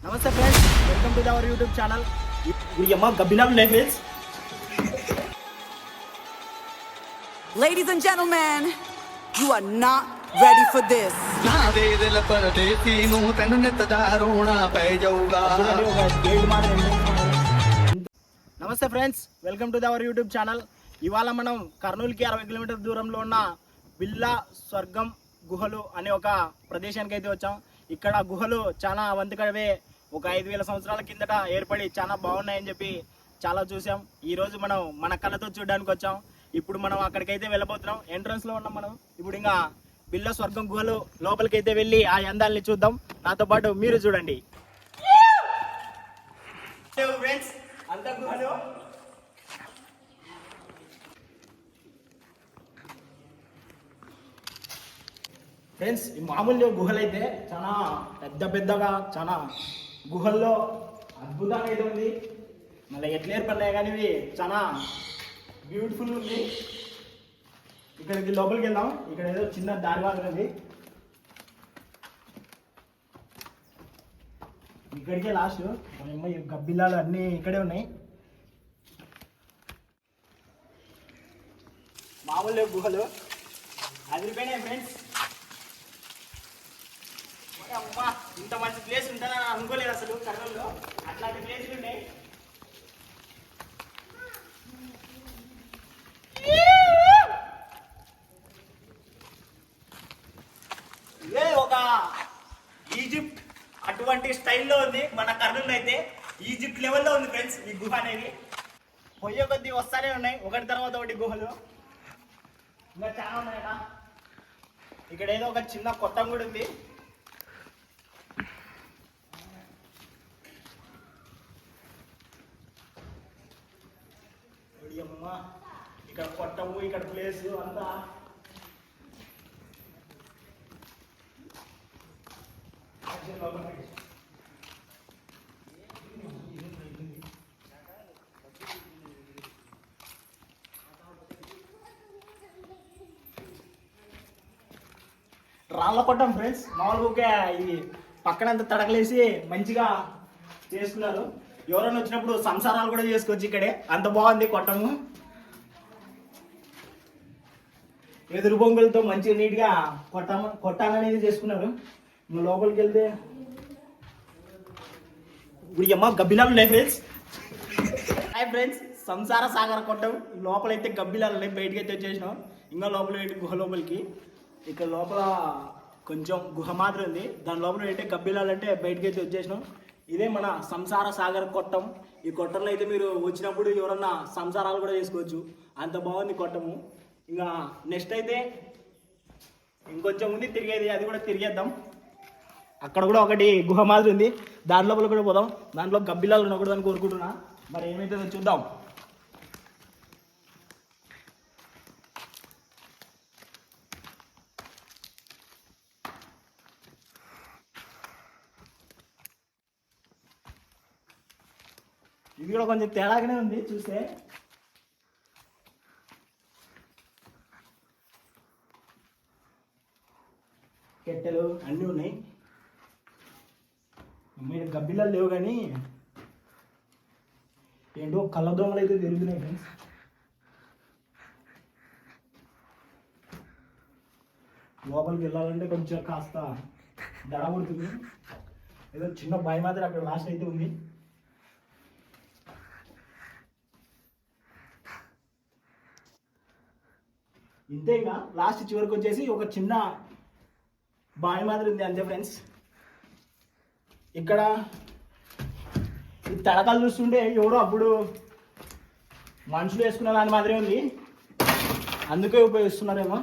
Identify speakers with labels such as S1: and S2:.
S1: నమస్తే friends, welcome to our YouTube channel. అమ్మ గబ్బినాలు ఉన్నాయి friends.
S2: Ladies and gentlemen, you are not ready for this.
S1: నమస్తే friends, welcome to our YouTube channel. ఇవాళ మనం కర్నూలుకి 60 kilometre దూరంలో ఉన్న బిల్లా స్వర్గం గుహలు అనే ఒక ప్రదేశానికి అయితే వచ్చాం. ఇక్కడ గుహలు చాలా వంతుకవే ఒక 5000 సంవత్సరాల కిందట ఏర్పడి చాలా బాగున్నాయని చెప్పి చాలా చూసాం. ఈరోజు మనం మన కళ్ళతో చూడడానికి వచ్చాం. ఇప్పుడు మనం అక్కడికైతే వెళ్ళబోతున్నాం. ఎంట్రన్స్ లో ఉన్నాం మనం. ఇప్పుడు ఇంకా బిల్లా స్వర్గం గుహలు లోపలికైతే వెళ్ళి ఆ అందాలని చూద్దాం. నాతో పాటు మీరు చూడండి. ఫ్రెండ్స్, అంత గుహలు ఫ్రెండ్స్, ఈ మామూలు గుహలు అయితే చాలా పెద్దగా చాలా గుహల్లో అద్భుతంగా అయితే ఉంది. మళ్ళీ ఎట్లా ఏర్పడినాయి కానీ ఇవి చాలా బ్యూటిఫుల్ ఉంది. ఇక్కడికి లోపలికి వెళ్దాం. ఇక్కడ ఏదో చిన్న దారి ఉంది. ఇక్కడికే లాస్ట్. ఈ గబ్బిలాలు అన్నీ ఇక్కడే ఉన్నాయి. మామూలు గుహలు అదిరిపోయినాయి ఫ్రెండ్స్. అమ్మా, ఇంత మంచి ప్లేస్ ఉంటుందని అనుకోలేదు అసలు. కర్నూలులో అట్లాంటి ప్లేస్లు ఉన్నాయి. ఇదే ఒక ఈజిప్ట్ అటువంటి స్టైల్లో ఉంది. మన కర్నూలు అయితే ఈజిప్ట్ లెవెల్లో ఉంది ఫ్రెండ్స్ ఈ గుహ అనేది. పొయ్యే కొద్దీ వస్తానే ఉన్నాయి ఒకటి తర్వాత ఒకటి గుహలు. ఇంకా చాలా ఉన్నాయట. ఇక్కడ ఏదో ఒక చిన్న కొట్టం కూడా ఉంది. ఇక్కడ కొట్టము, ఇక్కడ ప్లేస్ అంతా రాళ్ళ కొట్టం ఫ్రెండ్స్. మామూలుగా ఇది పక్కనంతా తడకలేసి మంచిగా చేసుకున్నారు. ఎవరైనా వచ్చినప్పుడు సంసారాలు కూడా చేసుకోవచ్చు ఇక్కడే. అంత బాగుంది కొట్టము. ఎదురు బొంగులతో మంచిగా నీట్గా కొట్టాలనేది చేసుకున్నారు. లోపలికి వెళ్తే అమ్మ గబ్బిలాలు ఉన్నాయి ఫ్రెండ్స్. హాయ్ ఫ్రెండ్స్, సంసార సాగర కొట్టం. లోపలైతే గబ్బిలాలు ఉన్నాయి. బయటకి అయితే వచ్చేసినాం. ఇంకా లోపల గుహ లోపలికి. ఇక్కడ లోపల కొంచెం గుహ మాత్రం ఉంది. దాని లోపల ఏంటంటే గబ్బిలాలు అంటే బయటకి అయితే వచ్చేసినాం. ఇదే మన సంసార సాగర కొట్టం. ఈ కొట్టంలో అయితే మీరు వచ్చినప్పుడు ఎవరన్నా సంసారాలు కూడా చేసుకోవచ్చు. అంత బాగుంది కొట్టము. ఇంకా నెక్స్ట్ అయితే ఇంకొంచెం ఉంది తిరిగేది. అది కూడా తిరిగేద్దాం. అక్కడ కూడా ఒకటి గుహ మాదిరి ఉంది. దాని లోపల కూడా పోదాం. దాంట్లో గబ్బిలాలు ఉండకూడదని కోరుకుంటున్నా. మరి ఏమైతే చూద్దాం. ఇది కూడా కొంచెం తేడాగానే ఉంది చూస్తే. కెట్టెలు అన్నీ ఉన్నాయి. మీరు గబ్బిలాలు లేవు కానీ ఏంటో కళ్ళదోమలు అయితే తిరుగుతున్నాయి ఫ్రెండ్స్. లోపలికి వెళ్ళాలంటే కొంచెం కాస్త దడ పడుతుంది. ఏదో చిన్న బాయ్ మాత్రం అక్కడ లాస్ట్ అయితే ఉంది. ఇంతే. ఇంకా లాస్ట్ చివరికి వచ్చేసి ఒక చిన్న బావి మాదిరి ఉంది అంతే ఫ్రెండ్స్. ఇక్కడ ఈ తడకలు చూస్తుంటే ఎవరో అప్పుడు మనుషులు వేసుకున్న దాని మాదిరే ఉంది. అందుకే ఉపయోగిస్తున్నారేమో.